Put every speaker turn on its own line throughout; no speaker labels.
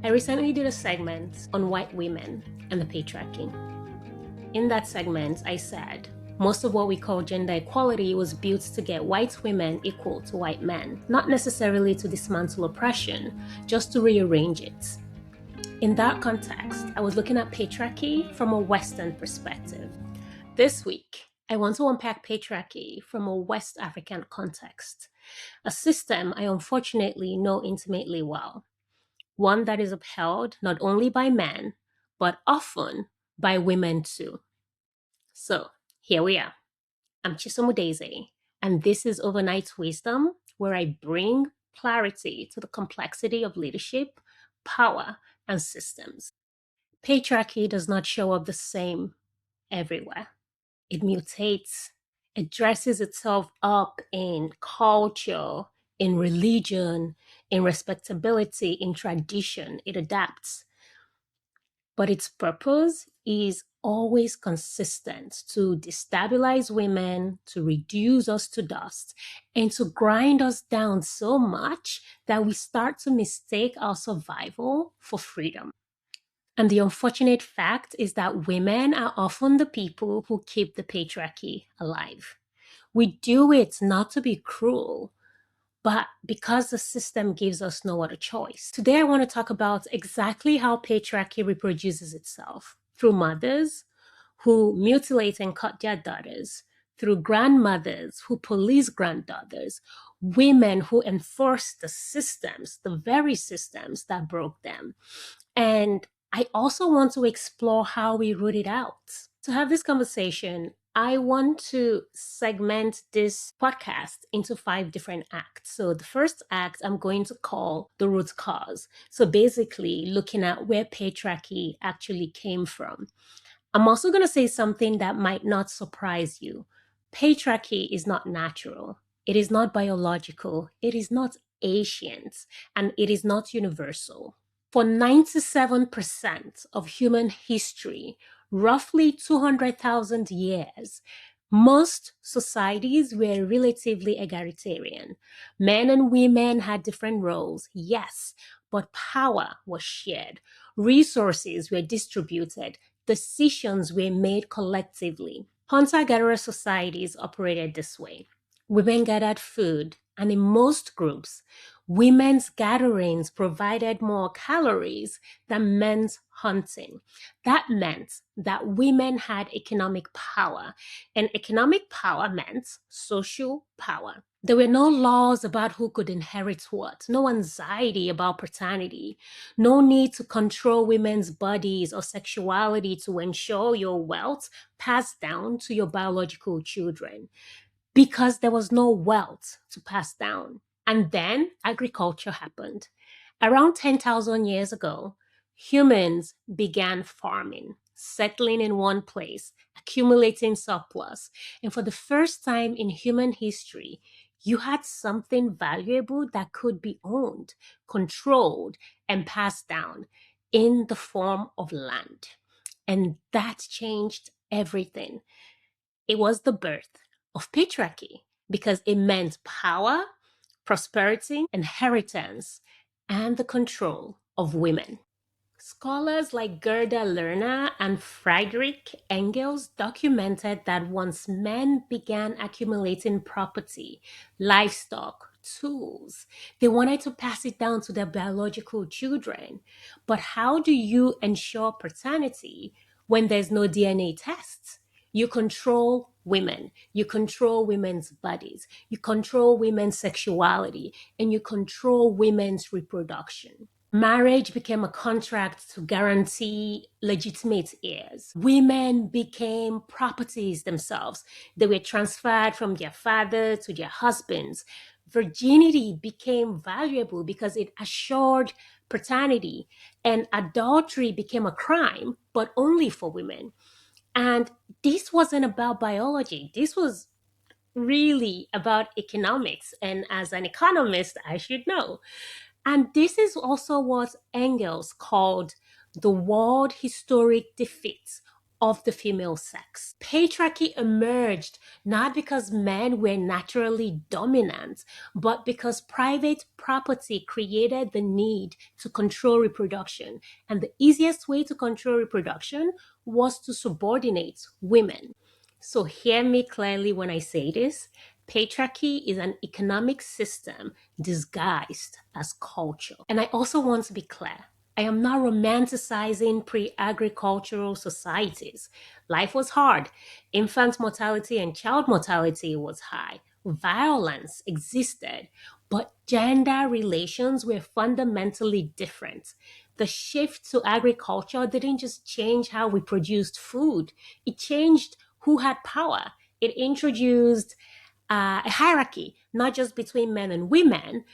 I recently did a segment on white women and the patriarchy. In that segment, I said most of what we call gender equality was built to get white women equal to white men, not necessarily to dismantle oppression, just to rearrange it. In that context, I was looking at patriarchy from a Western perspective. This week, I want to unpack patriarchy from a West African context, a system I unfortunately know intimately well, one that is upheld not only by men, but often by women too. So here we are. I'm Chisom, and this is Overnight Wisdom, where I bring clarity to the complexity of leadership, power, and systems. Patriarchy does not show up the same everywhere. It mutates, it dresses itself up in culture, in religion, in respectability, in tradition. It adapts. But its purpose is always consistent to destabilize women, to reduce us to dust, and to grind us down so much that we start to mistake our survival for freedom. And the unfortunate fact is that women are often the people who keep the patriarchy alive. We do it not to be cruel, but because the system gives us no other choice. Today, I want to talk about exactly how patriarchy reproduces itself through mothers who mutilate and cut their daughters, through grandmothers who police granddaughters, women who enforce the systems, the very systems that broke them. And I also want to explore how we root it out. To have this conversation, I want to segment this podcast into 5 different acts. So the first act I'm going to call the root cause. So basically looking at where patriarchy actually came from. I'm also going to say something that might not surprise you. Patriarchy is not natural. It is not biological. It is not ancient, and it is not universal. For 97% of human history, roughly 200,000 years, most societies were relatively egalitarian. Men and women had different roles, yes, but power was shared. Resources were distributed. Decisions were made collectively. Hunter-gatherer societies operated this way. Women gathered food, and in most groups, women's gatherings provided more calories than men's hunting. That meant that women had economic power, and economic power meant social power. There were no laws about who could inherit what, no anxiety about paternity, no need to control women's bodies or sexuality to ensure your wealth passed down to your biological children, because there was no wealth to pass down. And then agriculture happened. Around 10,000 years ago, humans began farming, settling in one place, accumulating surplus. And for the first time in human history, you had something valuable that could be owned, controlled, and passed down in the form of land. And that changed everything. It was the birth of patriarchy because it meant power, prosperity, inheritance, and the control of women. Scholars like Gerda Lerner and Friedrich Engels documented that once men began accumulating property, livestock, tools, they wanted to pass it down to their biological children. But how do you ensure paternity when there's no DNA tests? You control women, you control women's bodies, you control women's sexuality, and you control women's reproduction. Marriage became a contract to guarantee legitimate heirs. Women became properties themselves. They were transferred from their father to their husbands. Virginity became valuable because it assured paternity, and adultery became a crime, but only for women. And this wasn't about biology. This was really about economics. And as an economist, I should know. And this is also what Engels called the world historic defeat of the female sex. Patriarchy emerged not because men were naturally dominant, but because private property created the need to control reproduction. And the easiest way to control reproduction was to subordinate women. So hear me clearly when I say this. Patriarchy is an economic system disguised as culture. And I also want to be clear. I am not romanticizing pre-agricultural societies. Life was hard. Infant mortality and child mortality was high. Violence existed, but gender relations were fundamentally different. The shift to agriculture didn't just change how we produced food, it changed who had power. It introduced a hierarchy, not just between men and women,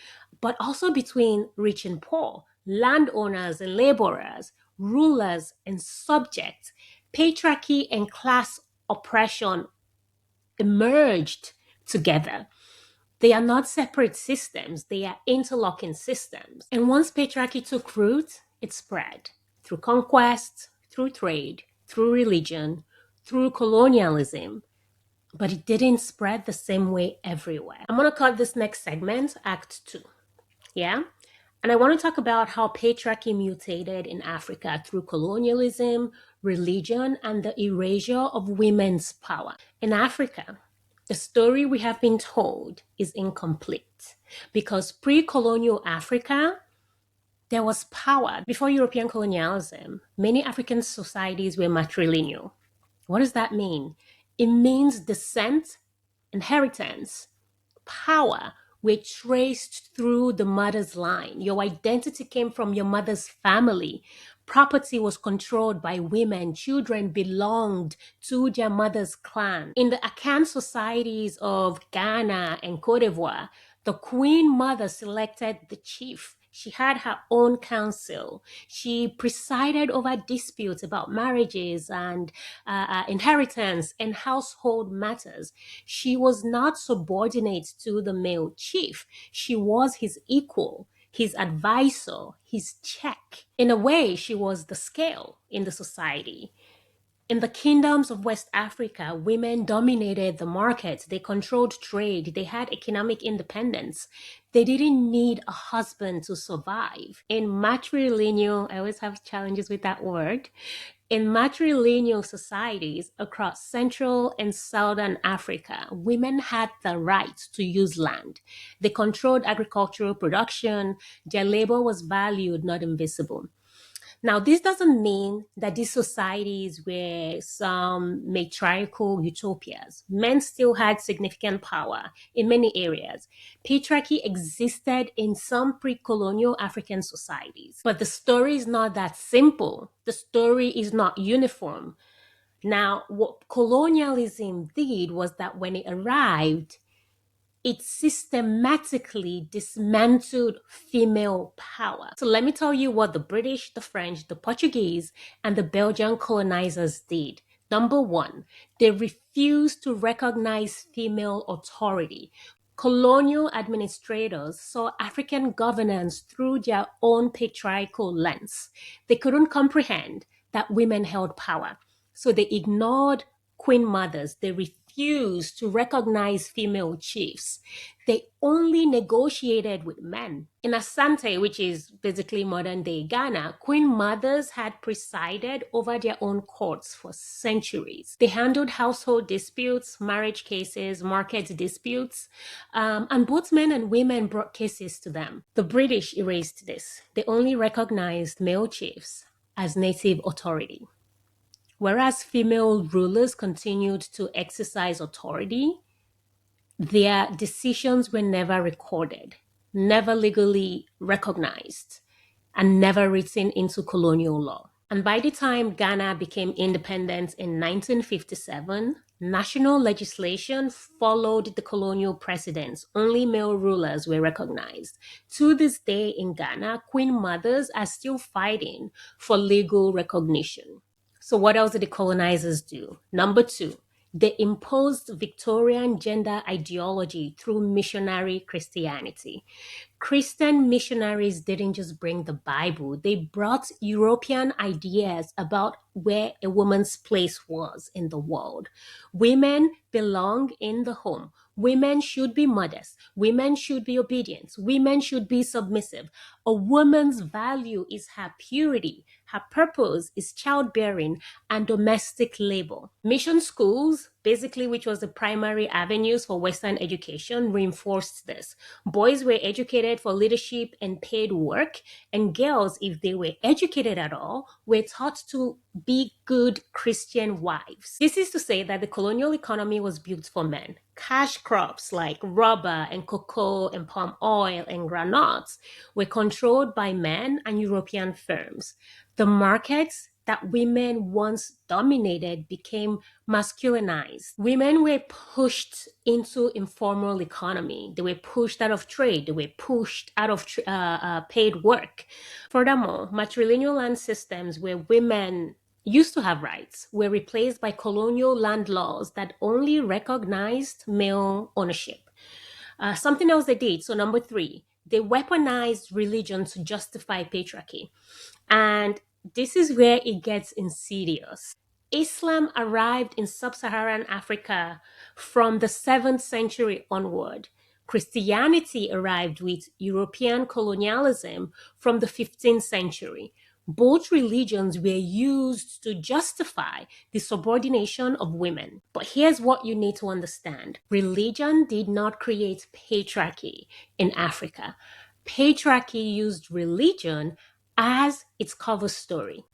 but also between rich and poor, landowners and laborers, rulers and subjects. Patriarchy and class oppression emerged together. They are not separate systems, they are interlocking systems. And once patriarchy took root, it spread through conquest, through trade, through religion, through colonialism, but it didn't spread the same way everywhere. I'm going to call this next segment Act 2. Yeah? And I want to talk about how patriarchy mutated in Africa through colonialism, religion, and the erasure of women's power. In Africa, the story we have been told is incomplete because pre-colonial Africa, there was power. Before European colonialism, many African societies were matrilineal. What does that mean? It means descent, inheritance, power were traced through the mother's line. Your identity came from your mother's family. Property was controlled by women. Children belonged to their mother's clan. In the Akan societies of Ghana and Cote d'Ivoire, the queen mother selected the chief. She had her own council. She presided over disputes about marriages and inheritance and household matters. She was not subordinate to the male chief. She was his equal, his advisor, his check. In a way, she was the scale in the society. In the kingdoms of West Africa, women dominated the markets. They controlled trade. They had economic independence. They didn't need a husband to survive. In matrilineal, I always have challenges with that word. In matrilineal societies across Central and Southern Africa, women had the right to use land. They controlled agricultural production. Their labor was valued, not invisible. Now, this doesn't mean that these societies were some matriarchal utopias. Men still had significant power in many areas. Patriarchy existed in some pre-colonial African societies. But the story is not that simple. The story is not uniform. Now, what colonialism did was that when it arrived, it systematically dismantled female power. So let me tell you what the British, the French, the Portuguese, and the Belgian colonizers did. Number one, they refused to recognize female authority. Colonial administrators saw African governance through their own patriarchal lens. They couldn't comprehend that women held power. So they ignored queen mothers. They refused to recognize female chiefs. They only negotiated with men. In Asante, which is basically modern day Ghana, queen mothers had presided over their own courts for centuries. They handled household disputes, marriage cases, market disputes, and both men and women brought cases to them. The British erased this. They only recognized male chiefs as native authority. Whereas female rulers continued to exercise authority, their decisions were never recorded, never legally recognized, and never written into colonial law. And by the time Ghana became independent in 1957, national legislation followed the colonial precedents. Only male rulers were recognized. To this day in Ghana, queen mothers are still fighting for legal recognition. So what else did the colonizers do? Number two, They imposed Victorian gender ideology through missionary Christianity. Christian missionaries didn't just bring the Bible, they brought European ideas about where a woman's place was in the world. Women belong in the home. Women should be modest. Women should be obedient. Women should be submissive. A woman's value is her purity. Her purpose is childbearing and domestic labor. Mission schools, basically, which was the primary avenues for Western education, reinforced this. Boys were educated for leadership and paid work, and girls, if they were educated at all, were taught to be good Christian wives. This is to say that the colonial economy was built for men. Cash crops like rubber and cocoa and palm oil and granules were controlled by men and European firms. The markets that women once dominated became masculinized. Women were pushed into informal economy. They were pushed out of trade. They were pushed out of paid work. Furthermore, matrilineal land systems where women used to have rights were replaced by colonial land laws that only recognized male ownership. Something else they did. So number 3, they weaponized religion to justify patriarchy. And this is where it gets insidious. Islam arrived in sub-Saharan Africa from the 7th century onward. Christianity arrived with European colonialism from the 15th century. Both religions were used to justify the subordination of women. But here's what you need to understand. Religion did not create patriarchy in Africa. Patriarchy used religion as its cover story.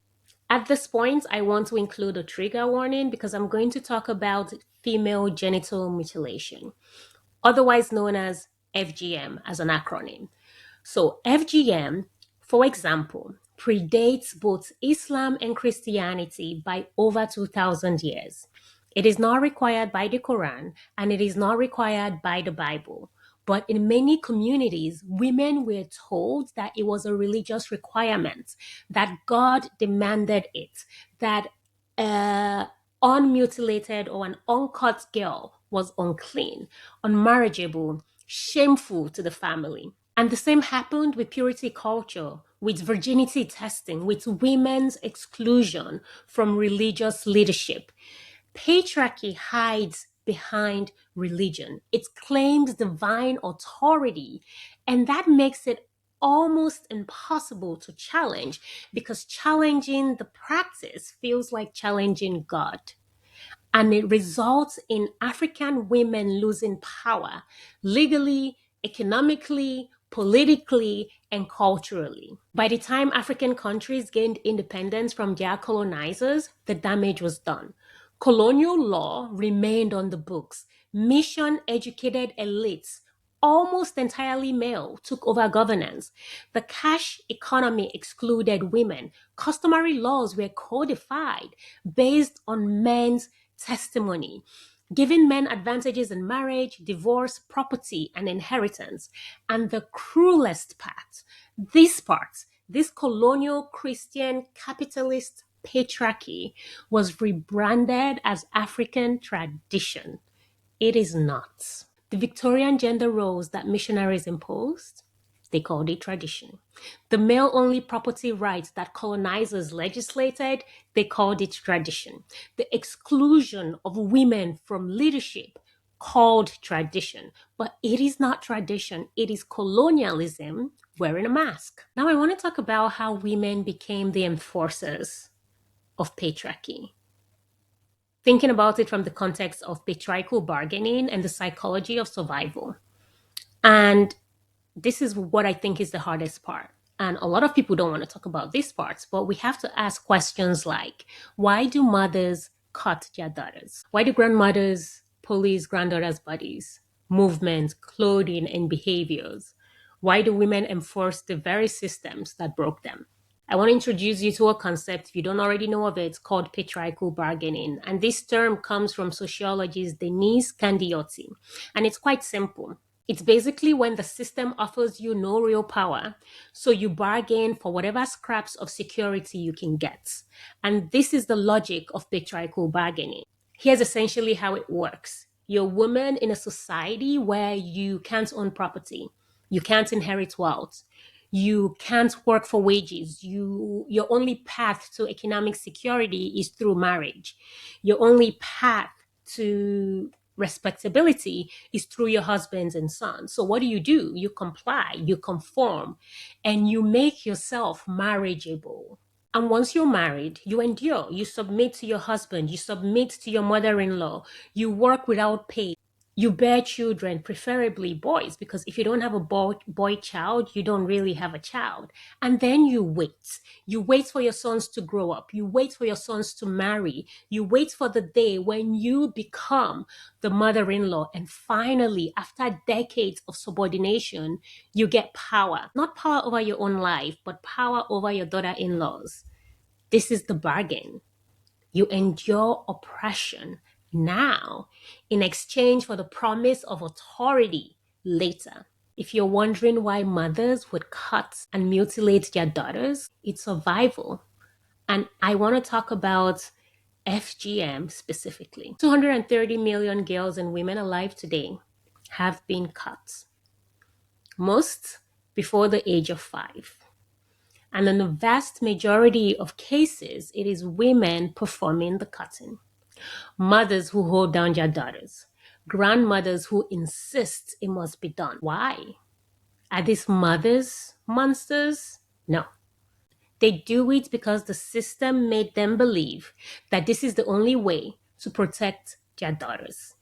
At this point, I want to include a trigger warning because I'm going to talk about female genital mutilation, otherwise known as FGM as an acronym. So FGM, for example, predates both Islam and Christianity by over 2,000 years. It is not required by the Quran and it is not required by the Bible. But in many communities, women were told that it was a religious requirement, that God demanded it, that unmutilated or an uncut girl was unclean, unmarriageable, shameful to the family. And the same happened with purity culture, with virginity testing, with women's exclusion from religious leadership. Patriarchy hides behind religion. It claims divine authority, and that makes it almost impossible to challenge because challenging the practice feels like challenging God. And it results in African women losing power legally, economically, politically, and culturally. By the time African countries gained independence from their colonizers, the damage was done. Colonial law remained on the books. Mission-educated elites, almost entirely male, took over governance. The cash economy excluded women. Customary laws were codified based on men's testimony, giving men advantages in marriage, divorce, property, and inheritance. And the cruelest part, this colonial Christian capitalist patriarchy was rebranded as African tradition. It is not. The Victorian gender roles that missionaries imposed, they called it tradition. The male-only property rights that colonizers legislated, they called it tradition. The exclusion of women from leadership, called tradition. But it is not tradition, it is colonialism wearing a mask. Now I want to talk about how women became the enforcers of patriarchy. Thinking about it from the context of patriarchal bargaining and the psychology of survival. And this is what I think is the hardest part. And a lot of people don't want to talk about these parts, but we have to ask questions like, why do mothers cut their daughters? Why do grandmothers police granddaughters' bodies, movements, clothing, and behaviors? Why do women enforce the very systems that broke them? I want to introduce you to a concept, if you don't already know of it, called patriarchal bargaining. And this term comes from sociologist Denise Candiotti. And it's quite simple. It's basically when the system offers you no real power, so you bargain for whatever scraps of security you can get. And this is the logic of patriarchal bargaining. Here's essentially how it works. You're a woman in a society where you can't own property, you can't inherit wealth, you can't work for wages. Your only path to economic security is through marriage. Your only path to respectability is through your husbands and sons. So what do? You comply, you conform, and you make yourself marriageable. And once you're married, you endure, you submit to your husband, you submit to your mother in law, you work without pay, you bear children, preferably boys, because if you don't have a boy child, you don't really have a child. And then you wait. You wait for your sons to grow up, you wait for your sons to marry, you wait for the day when you become the mother in law. And finally, after decades of subordination, you get power. Not power over your own life, but power over your daughter in laws. This is the bargain. You endure oppression now in exchange for the promise of authority later. If you're wondering why mothers would cut and mutilate their daughters, it's survival. And I want to talk about FGM specifically. 230 million girls and women alive today have been cut, most before the age of 5. And in the vast majority of cases, it is women performing the cutting. Mothers who hold down their daughters. Grandmothers who insist it must be done. Why? Are these mothers monsters? No. They do it because the system made them believe that this is the only way to protect their daughters.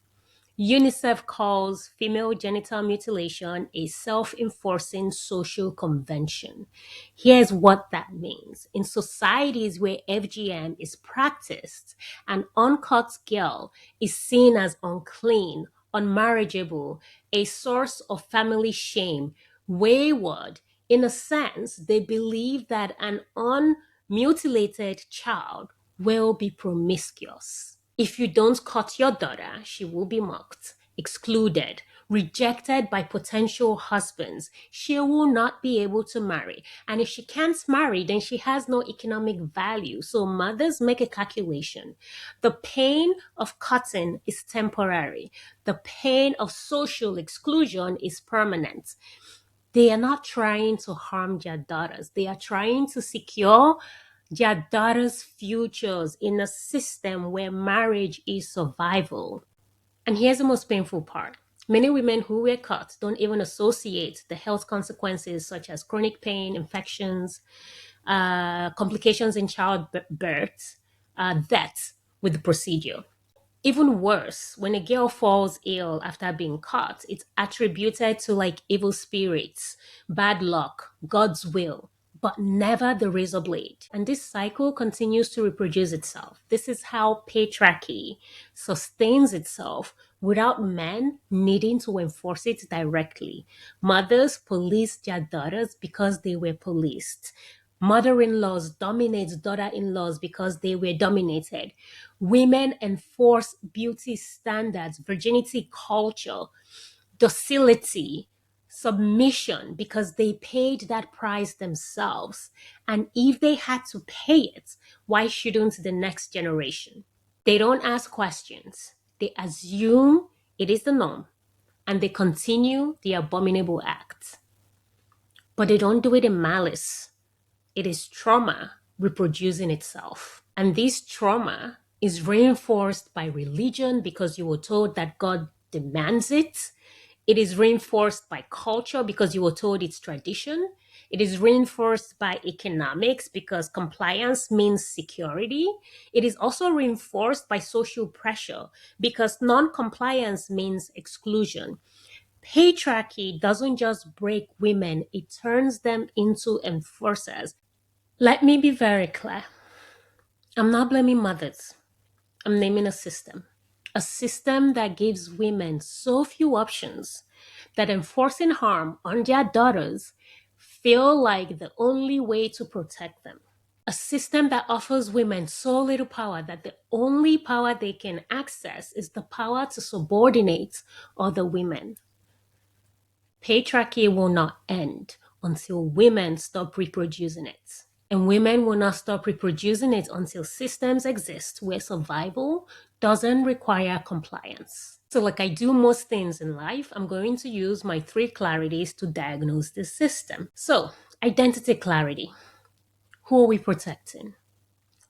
UNICEF calls female genital mutilation a self-enforcing social convention. Here's what that means. In societies where FGM is practiced, an uncut girl is seen as unclean, unmarriageable, a source of family shame, wayward. In a sense, they believe that an unmutilated child will be promiscuous. If you don't cut your daughter, she will be mocked, excluded, rejected by potential husbands. She will not be able to marry. And if she can't marry, then she has no economic value. So mothers make a calculation. The pain of cutting is temporary. The pain of social exclusion is permanent. They are not trying to harm their daughters. They are trying to secure their daughters' futures in a system where marriage is survival. And here's the most painful part. Many women who were cut don't even associate the health consequences such as chronic pain, infections, complications in childbirth, death with the procedure. Even worse, when a girl falls ill after being cut, it's attributed to like evil spirits, bad luck, God's will, but never the razor blade. And this cycle continues to reproduce itself. This is how patriarchy sustains itself without men needing to enforce it directly. Mothers police their daughters because they were policed. Mother-in-laws dominate daughter-in-laws because they were dominated. Women enforce beauty standards, virginity culture, docility, submission because they paid that price themselves. And if they had to pay it, why shouldn't the next generation? They don't ask questions. They assume it is the norm and they continue the abominable act. But they don't do it in malice. It is trauma reproducing itself. And this trauma is reinforced by religion because you were told that God demands it. It is reinforced by culture because you were told it's tradition. It is reinforced by economics because compliance means security. It is also reinforced by social pressure because non-compliance means exclusion. Patriarchy doesn't just break women, it turns them into enforcers. Let me be very clear. I'm not blaming mothers. I'm naming a system. A system that gives women so few options that enforcing harm on their daughters feel like the only way to protect them. A system that offers women so little power that the only power they can access is the power to subordinate other women. Patriarchy will not end until women stop reproducing it. And women will not stop reproducing it until systems exist where survival doesn't require compliance. So, like I do most things in life, I'm going to use my three clarities to diagnose this system. So, identity clarity. Who are we protecting?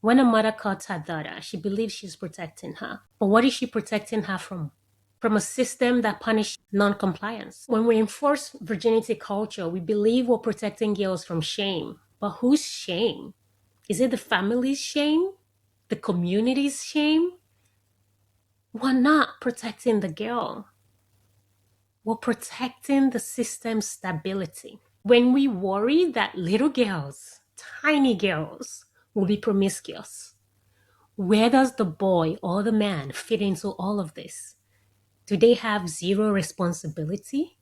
When a mother cuts her daughter, she believes she's protecting her. But what is she protecting her from? From a system that punishes non-compliance. When we enforce virginity culture, we believe we're protecting girls from shame. But whose shame? Is it the family's shame? The community's shame? We're not protecting the girl. We're protecting the system's stability. When we worry that little girls, tiny girls, will be promiscuous, where does the boy or the man fit into all of this? Do they have zero responsibility?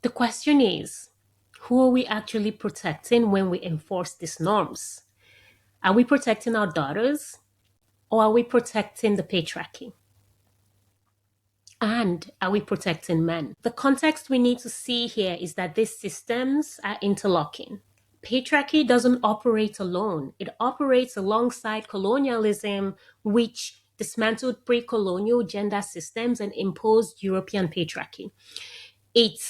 The question is, who are we actually protecting when we enforce these norms? Are we protecting our daughters or are we protecting the patriarchy? And are we protecting men? The context we need to see here is that these systems are interlocking. Patriarchy doesn't operate alone. It operates alongside colonialism, which dismantled pre-colonial gender systems and imposed European patriarchy. It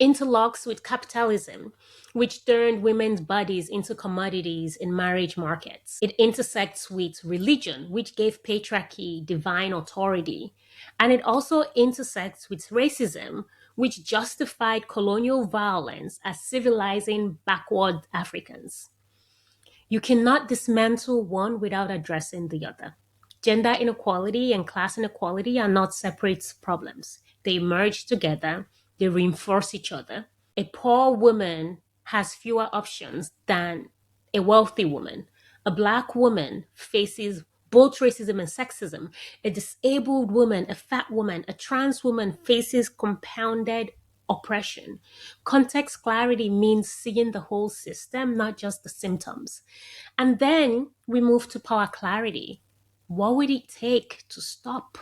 interlocks with capitalism, which turned women's bodies into commodities in marriage markets. It intersects with religion, which gave patriarchy divine authority. And it also intersects with racism, which justified colonial violence as civilizing backward Africans. You cannot dismantle one without addressing the other. Gender inequality and class inequality are not separate problems. They merge together, they reinforce each other. A poor woman has fewer options than a wealthy woman. A Black woman faces both racism and sexism. A disabled woman, a fat woman, a trans woman faces compounded oppression. Context clarity means seeing the whole system, not just the symptoms. And then we move to power clarity. What would it take to stop?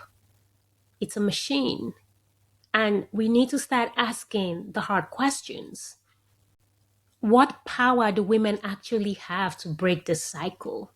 It's a machine. And we need to start asking the hard questions. What power do women actually have to break this cycle?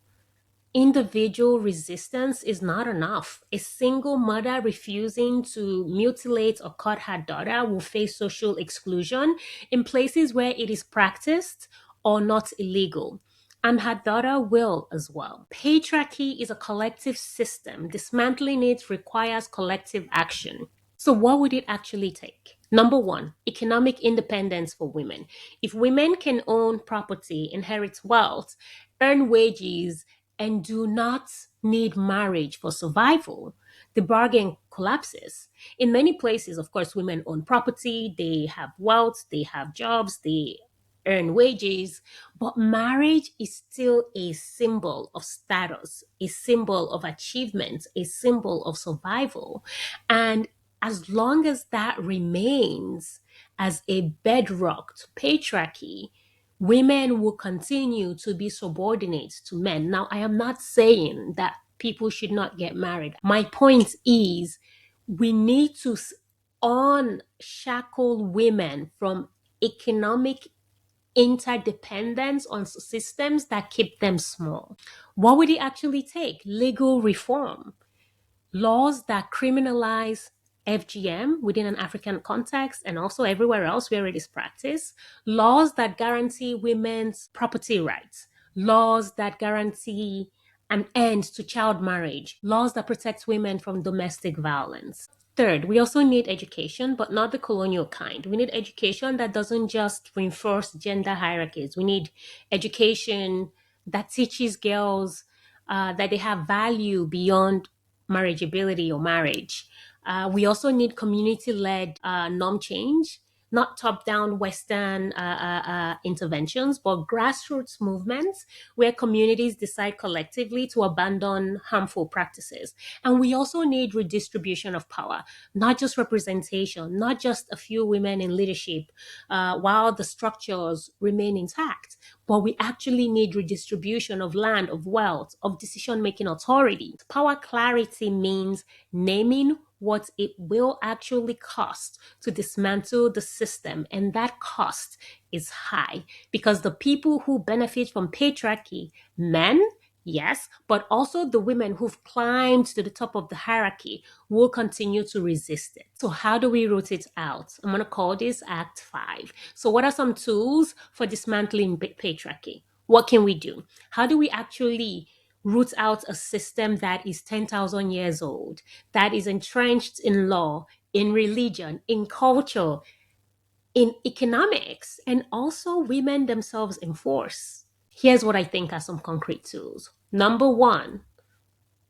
Individual resistance is not enough. A single mother refusing to mutilate or cut her daughter will face social exclusion in places where it is practiced or not illegal. And her daughter will as well. Patriarchy is a collective system. Dismantling it requires collective action. So, what would it actually take? Number one, economic independence for women. If women can own property, inherit wealth, earn wages, and do not need marriage for survival, the bargain collapses. In many places, of course, women own property, they have wealth, they have jobs, they earn wages, but marriage is still a symbol of status, a symbol of achievement, a symbol of survival. And as long as that remains as a bedrock to patriarchy, women will continue to be subordinate to men. Now, I am not saying that people should not get married. My point is we need to unshackle women from economic interdependence on systems that keep them small. What would it actually take? Legal reform, laws that criminalize FGM within an African context and also everywhere else where it is practiced, laws that guarantee women's property rights, laws that guarantee an end to child marriage, laws that protect women from domestic violence. Third, we also need education, but not the colonial kind. We need education that doesn't just reinforce gender hierarchies. We need education that teaches girls that they have value beyond marriageability or marriage. We also need community-led norm change, not top-down Western interventions, but grassroots movements where communities decide collectively to abandon harmful practices. And we also need redistribution of power, not just representation, not just a few women in leadership, while the structures remain intact. But we actually need redistribution of land, of wealth, of decision-making authority. Power clarity means naming what it will actually cost to dismantle the system. And that cost is high because the people who benefit from patriarchy, men, yes, but also the women who've climbed to the top of the hierarchy will continue to resist it. So how do we root it out? I'm going to call this Act 5. So what are some tools for dismantling patriarchy? What can we do? How do we actually root out a system that is 10,000 years old, that is entrenched in law, in religion, in culture, in economics, and also women themselves enforce? Here's what I think are some concrete tools. Number one,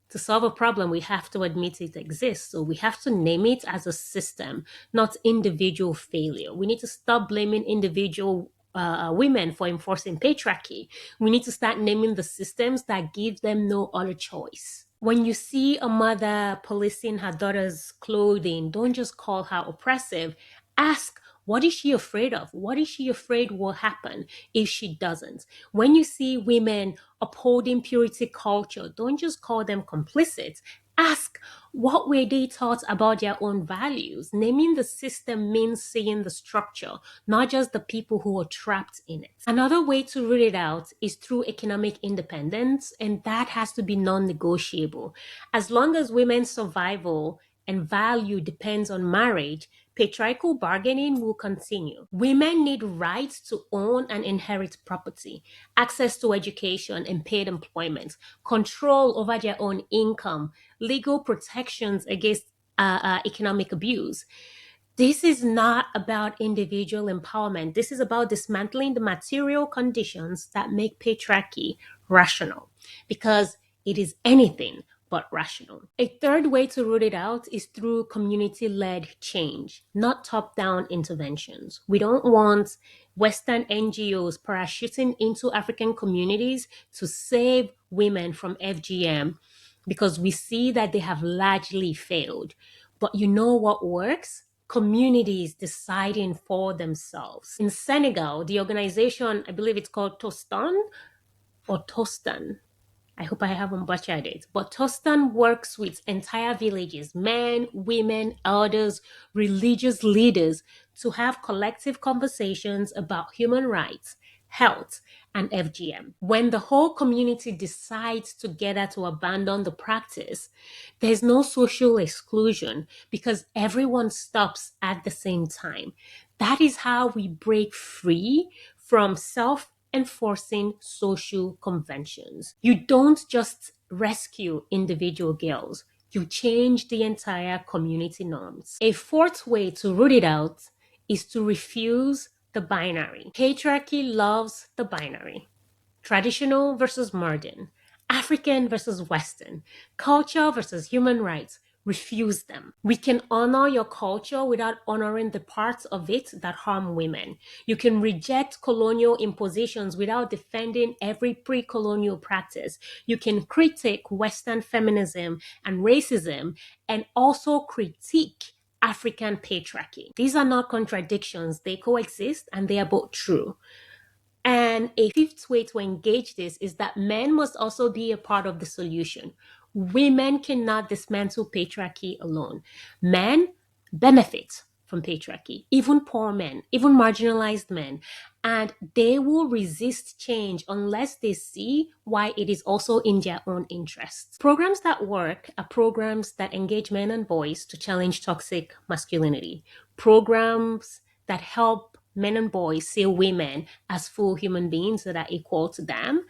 to solve a problem, we have to admit it exists. So we have to name it as a system, not individual failure. We need to stop blaming individual women for enforcing patriarchy. We need to start naming the systems that give them no other choice. When you see a mother policing her daughter's clothing, don't just call her oppressive. Ask, what is she afraid of? What is she afraid will happen if she doesn't? When you see women upholding purity culture, don't just call them complicit. Ask, what were they taught about their own values? Naming the system means seeing the structure, not just the people who are trapped in it. Another way to root it out is through economic independence, and that has to be non-negotiable. As long as women's survival and value depends on marriage, patriarchal bargaining will continue. Women need rights to own and inherit property, access to education and paid employment, control over their own income, legal protections against economic abuse. This is not about individual empowerment. This is about dismantling the material conditions that make patriarchy rational, because it is anything but rational. A third way to root it out is through community-led change, not top-down interventions. We don't want Western NGOs parachuting into African communities to save women from FGM, because we see that they have largely failed. But you know what works? Communities deciding for themselves. In Senegal, the organization, I believe it's called Tostan or Tostan. I hope I haven't butchered it. But Tostan works with entire villages, men, women, elders, religious leaders, to have collective conversations about human rights, health, and FGM. When the whole community decides together to abandon the practice, there's no social exclusion because everyone stops at the same time. That is how we break free from self-enforcing social conventions. You don't just rescue individual girls, you change the entire community norms. A fourth way to root it out is to refuse the binary. Patriarchy loves the binary. Traditional versus modern, African versus Western, culture versus human rights. Refuse them. We can honor your culture without honoring the parts of it that harm women. You can reject colonial impositions without defending every pre-colonial practice. You can critique Western feminism and racism and also critique African patriarchy. These are not contradictions. They coexist and they are both true. And a fifth way to engage this is that men must also be a part of the solution. Women cannot dismantle patriarchy alone. Men benefit from patriarchy, even poor men, even marginalized men, and they will resist change unless they see why it is also in their own interests. Programs that work are programs that engage men and boys to challenge toxic masculinity. Programs that help men and boys see women as full human beings that are equal to them,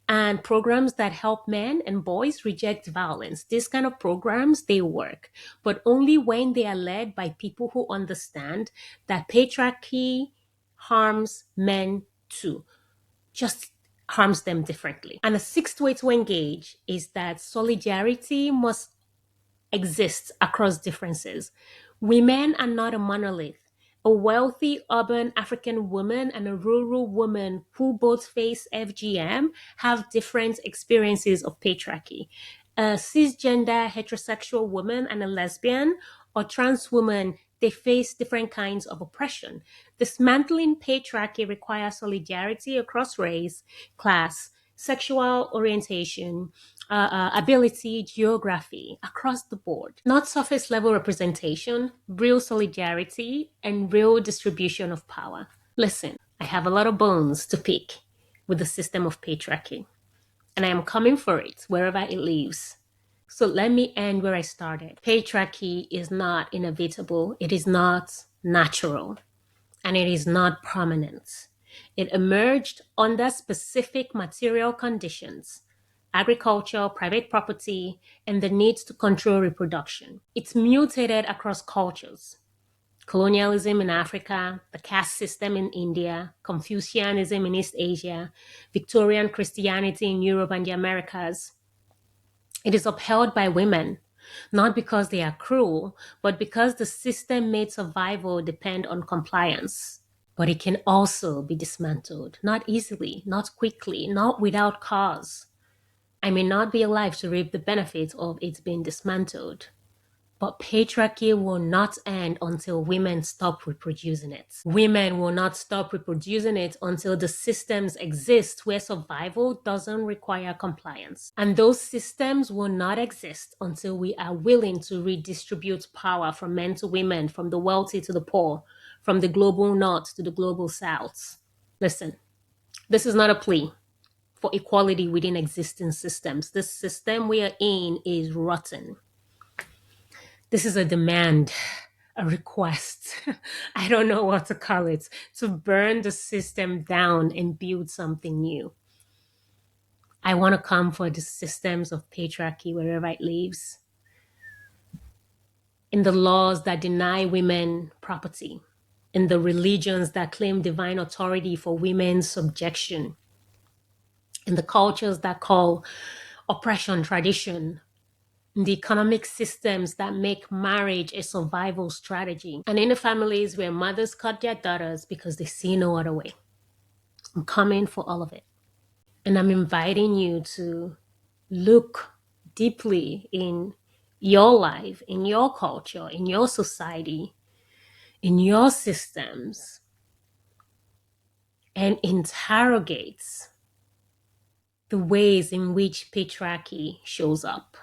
and programs that help men and boys reject violence. These kind of programs, they work, but only when they are led by people who understand that patriarchy harms men too, just harms them differently. And a sixth way to engage is that solidarity must exist across differences. Women are not a monolith. A wealthy urban African woman and a rural woman who both face FGM have different experiences of patriarchy. A cisgender heterosexual woman and a lesbian or trans woman, they face different kinds of oppression. Dismantling patriarchy requires solidarity across race, class, sexual orientation, ability, geography, across the board. Not surface level representation, real solidarity, and real distribution of power. Listen, I have a lot of bones to pick with the system of patriarchy, and I am coming for it wherever it lives. So let me end where I started. Patriarchy is not inevitable, it is not natural, and it is not permanent. It emerged under specific material conditions: agriculture, private property, and the need to control reproduction. It's mutated across cultures: colonialism in Africa, the caste system in India, Confucianism in East Asia, Victorian Christianity in Europe and the Americas. It is upheld by women, not because they are cruel, but because the system made survival depend on compliance. But it can also be dismantled, not easily, not quickly, not without cause. I may not be alive to reap the benefits of it being dismantled, but patriarchy will not end until women stop reproducing it. Women will not stop reproducing it until the systems exist where survival doesn't require compliance. And those systems will not exist until we are willing to redistribute power from men to women, from the wealthy to the poor, from the global north to the global south. Listen, this is not a plea for equality within existing systems. This system we are in is rotten. This is a demand, a request. I don't know what to call it, to burn the system down and build something new. I want to come for the systems of patriarchy wherever it lives, in the laws that deny women property, in the religions that claim divine authority for women's subjection, in the cultures that call oppression tradition, in the economic systems that make marriage a survival strategy, and in the families where mothers cut their daughters because they see no other way. I'm coming for all of it. And I'm inviting you to look deeply in your life, in your culture, in your society, in your systems, and interrogate the ways in which patriarchy shows up.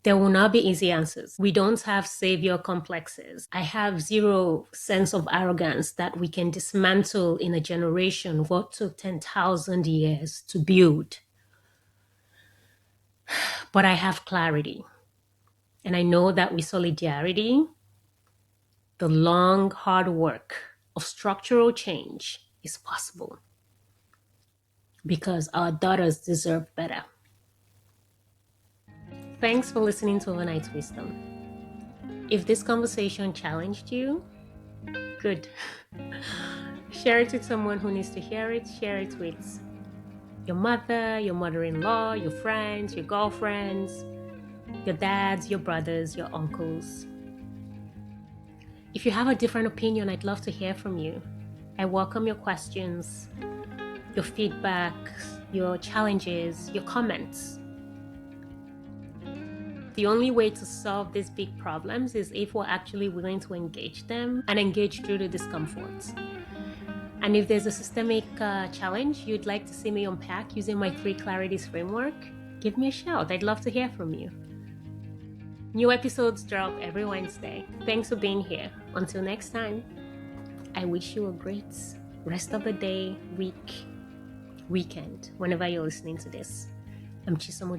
There will not be easy answers. We don't have savior complexes. I have zero sense of arrogance that we can dismantle in a generation what took 10,000 years to build. But I have clarity. And I know that with solidarity, the long, hard work of structural change is possible. Because our daughters deserve better. Thanks for listening to Overnight Wisdom. If this conversation challenged you, good. Share it with someone who needs to hear it. Share it with your mother, your mother-in-law, your friends, your girlfriends, your dads, your brothers, your uncles. If you have a different opinion, I'd love to hear from you. I welcome your questions, your feedback, your challenges, your comments. The only way to solve these big problems is if we're actually willing to engage them and engage through the discomfort. And if there's a systemic challenge you'd like to see me unpack using my Three Clarities Framework, give me a shout. I'd love to hear from you. New episodes drop every Wednesday. Thanks for being here. Until next time, I wish you a great rest of the day, week, weekend, whenever you're listening to this. I'm Chisom.